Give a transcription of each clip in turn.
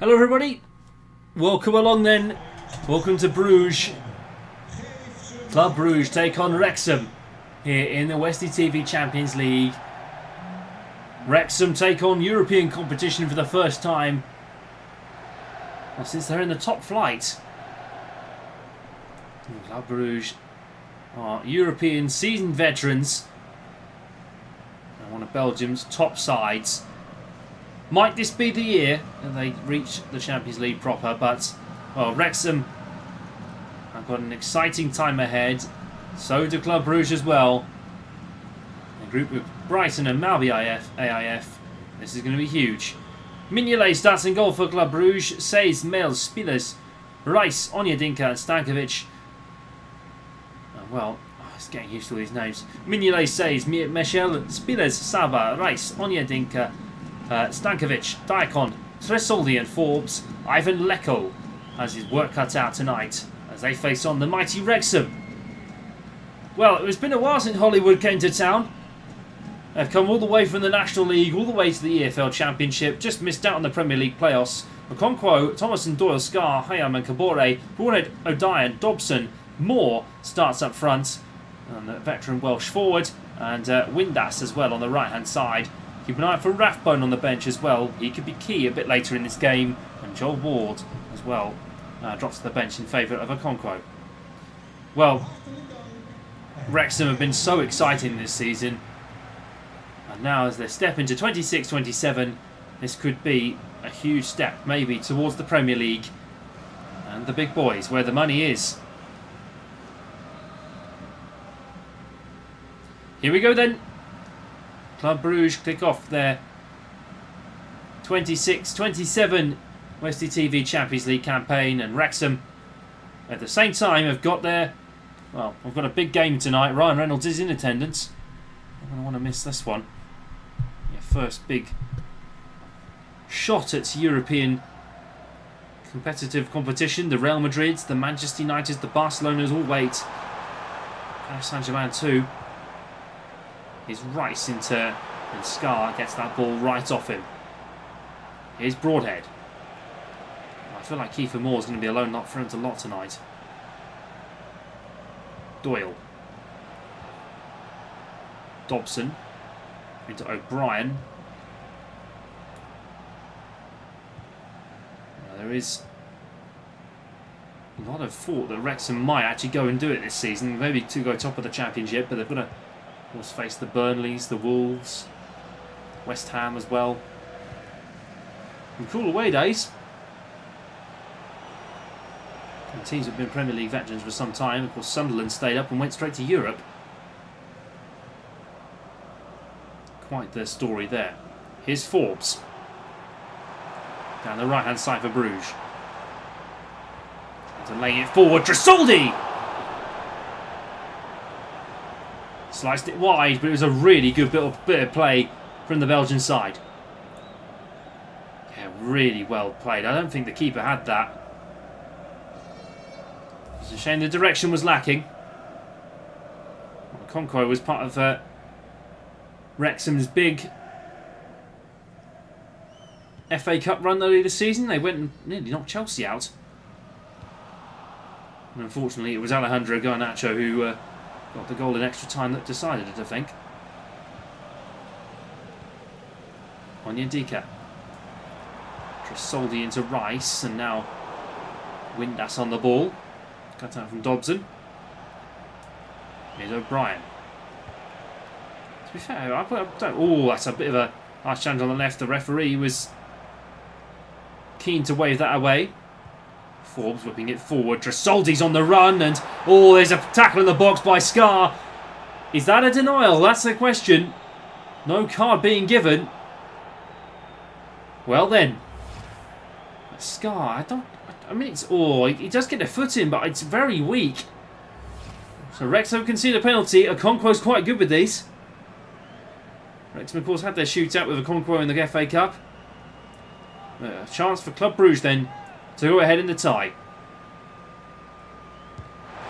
Hello everybody, welcome along then. Welcome to Brugge. Club Brugge take on Wrexham here in the Westie TV Champions League. Wrexham take on European competition for the first time, well, since they're in the top flight. Club Brugge are European seasoned veterans and one of Belgium's top sides. Might this be the year that they reach the Champions League proper, but well, Wrexham have got an exciting time ahead. So do Club Brugge as well. A group with Brighton and Malby AIF. This is going to be huge. Mignolet starts in goal for Club Brugge. Says, Mels, Spillers, Rice, Onyedinka and Stankovic. Well, it's getting used to all these names. Mignolet says, Michel, Spillers, Saba, Rice, Onyedinka, Stankovic, Diakon, Tresoldi and Forbes. Ivan Leko has his work cut out tonight as they face on the mighty Wrexham. Well, it's been a while since Hollywood came to town. They've come all the way from the National League, all the way to the EFL Championship, just missed out on the Premier League playoffs. Okonkwo, Thomason, Doyle, Scar, Hayam and Kabore, Brownhead, O'Dyan, Dobson, Moore starts up front, and the veteran Welsh forward, and Windass as well on the right hand side. Keep an eye out for Rathbone on the bench as well. He could be key a bit later in this game. And Joel Ward as well drops to the bench in favour of Okonkwo. Well, Wrexham have been so exciting this season. And now as they step into 26-27, this could be a huge step maybe towards the Premier League and the big boys where the money is. Here we go then. Club Brugge kick off their 26-27 Westie TV Champions League campaign, and Wrexham at the same time have got their, well, we've got a big game tonight. Ryan Reynolds is in attendance. I'm going to want to miss this one. Yeah, first big shot at European competitive competition. The Real Madrids, the Manchester Uniteds, the Barcelonas all wait. Paris Saint-Germain too. He's Rice into, and Scar gets that ball right off him. Here's Broadhead. I feel like Kiefer Moore's going to be alone up front a lot tonight. Doyle. Dobson. Into O'Brien. There is a lot of thought that Wrexham might actually go and do it this season. Maybe to go top of the Championship, but they've got to, of course, face the Burnleys, the Wolves, West Ham as well. And cool away days. And teams have been Premier League veterans for some time. Of course, Sunderland stayed up and went straight to Europe. Quite the story there. Here's Forbes. Down the right-hand side for Bruges. And laying it forward, Tresoldi! Sliced it wide, but it was a really good bit of play from the Belgian side. Yeah, really well played. I don't think the keeper had that. It's a shame the direction was lacking. Okonkwo was part of Wrexham's big FA Cup run earlier this season. They went and nearly knocked Chelsea out. And unfortunately, it was Alejandro Garnacho who got the goal in extra time that decided it, I think. Onyedinka. Tresoldi into Rice, and now Windass on the ball. Cut out from Dobson. Here's O'Brien. To be fair, I don't. Oh, that's a bit of a harsh challenge on the left. The referee was keen to wave that away. Forbes whipping it forward. Tresoldi's on the run, and oh, there's a tackle in the box by Scar. Is that a denial? That's the question. No card being given. Well then, Scar. I mean, it's he does get a foot in, but it's very weak. So Wrexham concede a penalty. Okonkwo's quite good with these. Wrexham, of course, had their shootout with Okonkwo in the FA Cup. A chance for Club Brugge then to go ahead in the tie.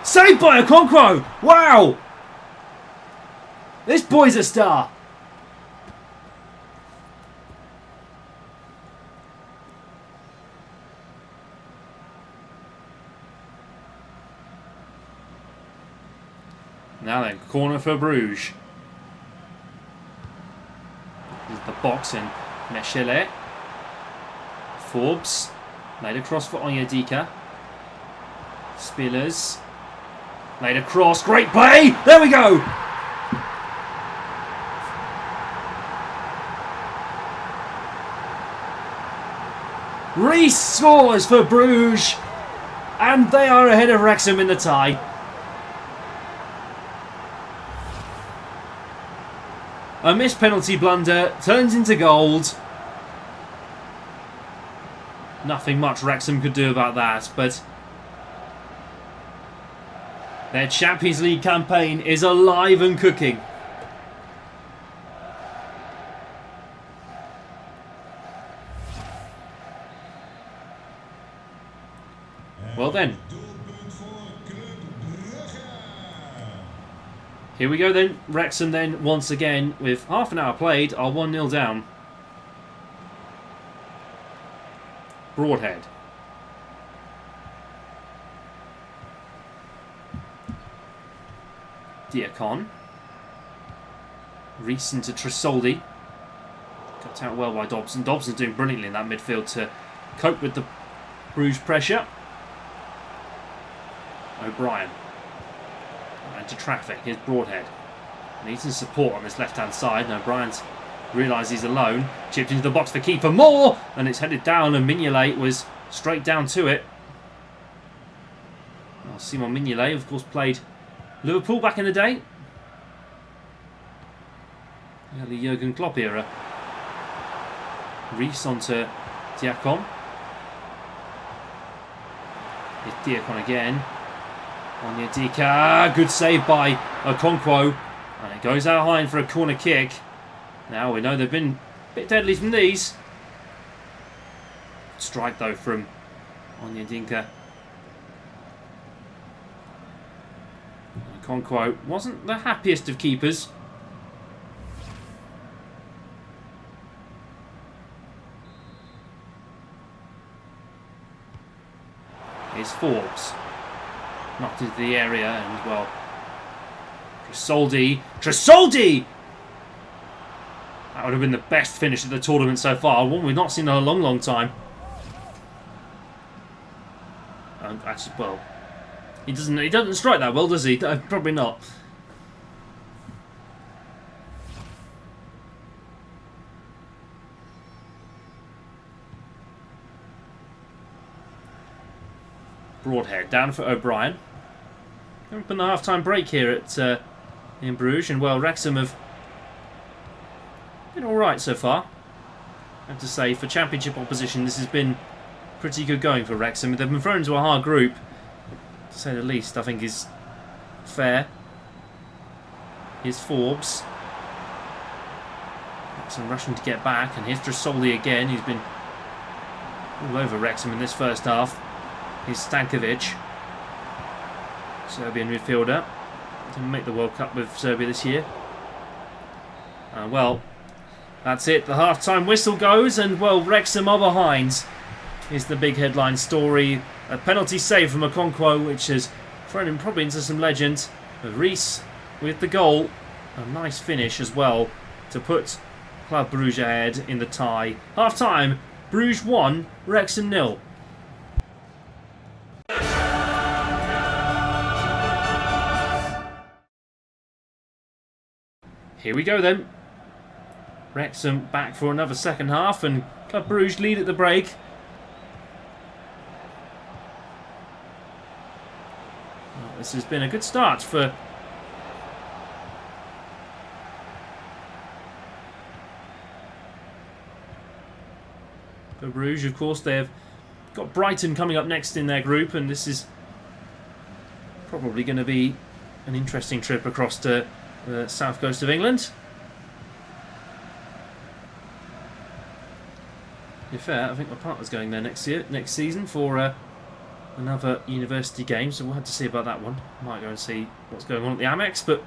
Saved by Okonkwo! Wow! This boy's a star. Now then, corner for Brugge. There's the box in Mechele. Forbes. Laid across for Onyedika. Spillers. Laid across. Great play! There we go! Reece scores for Brugge. And they are ahead of Wrexham in the tie. A missed penalty blunder turns into gold. Nothing much Wrexham could do about that, but their Champions League campaign is alive and cooking. Well then. Here we go then. Wrexham then, once again, with half an hour played, are 1-0 down. Broadhead. Diakon. Reece into Tresoldi. Cut out well by Dobson. Dobson's doing brilliantly in that midfield to cope with the Bruges pressure. O'Brien. Into traffic. Here's Broadhead. Needs some support on this left-hand side. And O'Brien's realised he's alone. Chipped into the box for keeper Moore. And it's headed down. And Mignolet was straight down to it. Well, Simon Mignolet, of course, played Liverpool back in the day. Early Jurgen Klopp era. Reece onto Diakon. Here's Diakon again. Onyedika, good save by Okonkwo, and it goes out high for a corner kick. Now we know they've been a bit deadly from these. Strike though from Onyedika. Okonkwo wasn't the happiest of keepers. Here's Forbes. Knocked into the area and, well, Tresoldi! That would have been the best finish of the tournament so far. One we've not seen in a long, long time. Actually, well, he doesn't strike that well, does he? Probably not. Broadhead down for O'Brien. Open the half-time break here at in Bruges, and well, Wrexham have been all right so far. I have to say, for Championship opposition, this has been pretty good going for Wrexham. They've been thrown into a hard group, to say the least. I think is fair. Here's Forbes. Wrexham rushing to get back, and here's Tresoldi again. He's been all over Wrexham in this first half. Here's Stankovic. Serbian midfielder. Didn't make the World Cup with Serbia this year. Well, that's it. The half-time whistle goes, and, well, Wrexham are behind. Is the big headline story. A penalty save from Okonkwo, which has thrown him probably into some legend. But Reece with the goal. A nice finish as well to put Club Brugge ahead in the tie. Half-time, Bruges 1, Wrexham 0. Here we go then. Wrexham back for another second half, and Club Brugge lead at the break. Well, this has been a good start for Bruges. Of course, they've got Brighton coming up next in their group, and this is probably going to be an interesting trip across to the south coast of England. To be fair, I think my partner's going there next season for another university game, so we'll have to see about that one. Might go and see what's going on at the Amex, but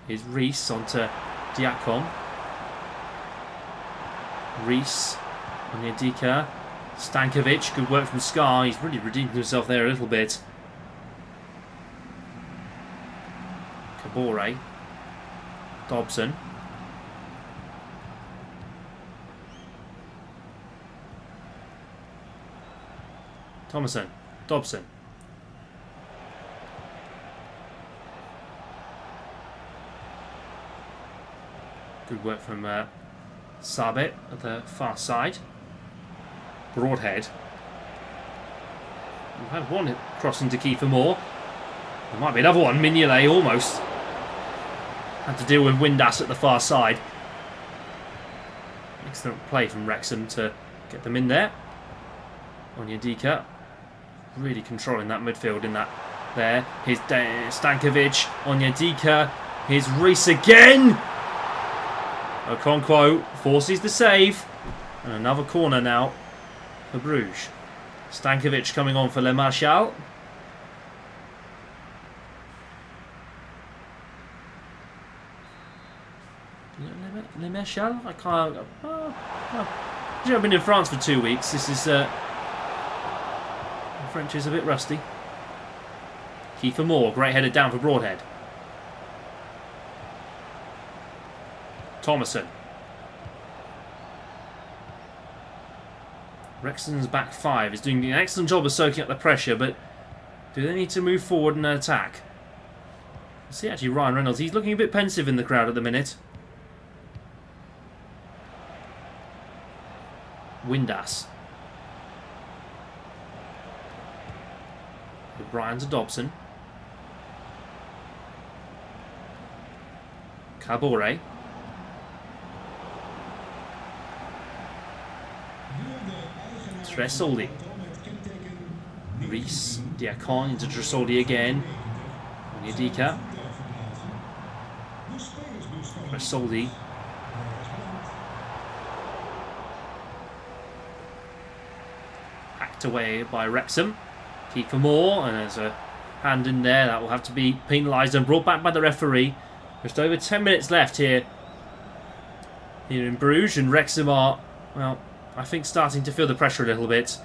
here's Reece onto Diakon. Reece, Onyedika, Stankovic, good work from Scar. He's really redeemed himself there a little bit. Kabore. Dobson. Thomason. Dobson. Good work from Sabit at the far side. Broadhead. We've had one crossing to Kiefer Moore. There might be another one. Mignolet almost had to deal with Windass at the far side. Excellent play from Wrexham to get them in there. Onyedika really controlling that midfield in that there. Here's Stankovic. Onyedika. Here's Reese again. Okonkwo forces the save. And another corner now for Bruges. Stankovic coming on for Le Marchal. Le Marchal? I can't. I've been in France for 2 weeks. This is. French is a bit rusty. Kiefer Moore, great headed down for Broadhead. Thomason. Wrexham's back five is doing an excellent job of soaking up the pressure, but do they need to move forward and attack? See, actually, Ryan Reynolds, he's looking a bit pensive in the crowd at the minute. Windass. O'Brien to Dobson. Kabore. Tresoldi. Reese. Diakon into Tresoldi again. Onyedika. Tresoldi. Hacked away by Wrexham. Kiefer Moore, and there's a hand in there that will have to be penalised and brought back by the referee. Just over 10 minutes left here in Bruges, and Wrexham are, well, I think starting to feel the pressure a little bit.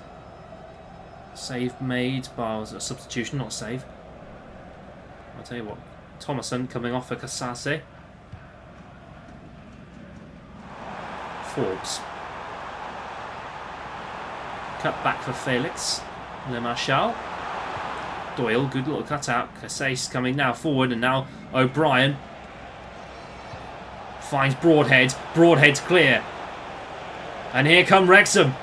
Save made by a substitution, not a save. I'll tell you what, Thomason coming off for Casase. Forbes. Cut back for Felix. Le Marchal. Doyle, good little cutout. Casase coming now forward, and now O'Brien finds Broadhead. Broadhead's clear. And here come Wrexham.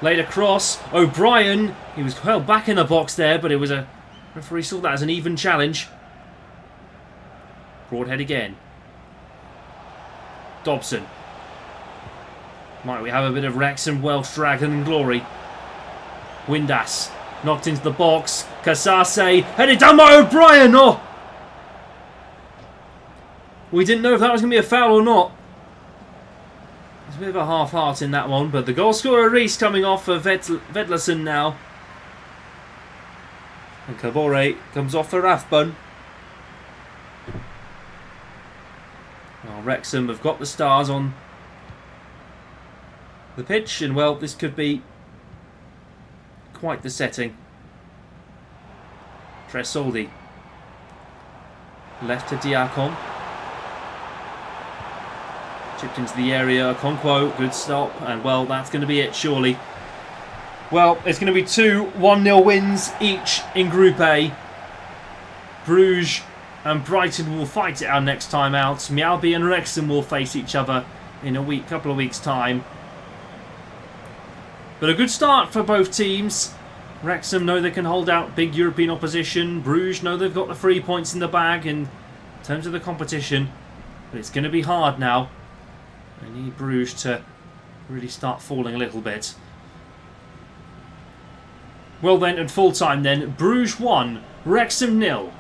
Laid across. O'Brien, he was held back in the box there, but it was a referee saw that as an even challenge. Broadhead again. Dobson. Might we have a bit of Wrexham Welsh Dragon glory? Windass knocked into the box. Casase headed down by O'Brien. Oh! We didn't know if that was going to be a foul or not. There's a bit of a half-heart in that one, but the goal scorer Reese coming off for Vedlerson now. And Kabore comes off for Rathbun. Well, Wrexham have got the stars on the pitch, and well, this could be quite the setting. Tresoldi. Left to Diakon. Chipped into the area. Okonkwo, good stop. And well, that's going to be it, surely. Well, it's going to be 2 1-0 wins each in Group A. Bruges and Brighton will fight it out next time out. Mjällby and Wrexham will face each other in a couple of weeks' time. But a good start for both teams. Wrexham know they can hold out big European opposition. Bruges know they've got the 3 points in the bag in terms of the competition. But it's going to be hard now. They need Bruges to really start falling a little bit. Well then, at full time then, Bruges 1, Wrexham 0.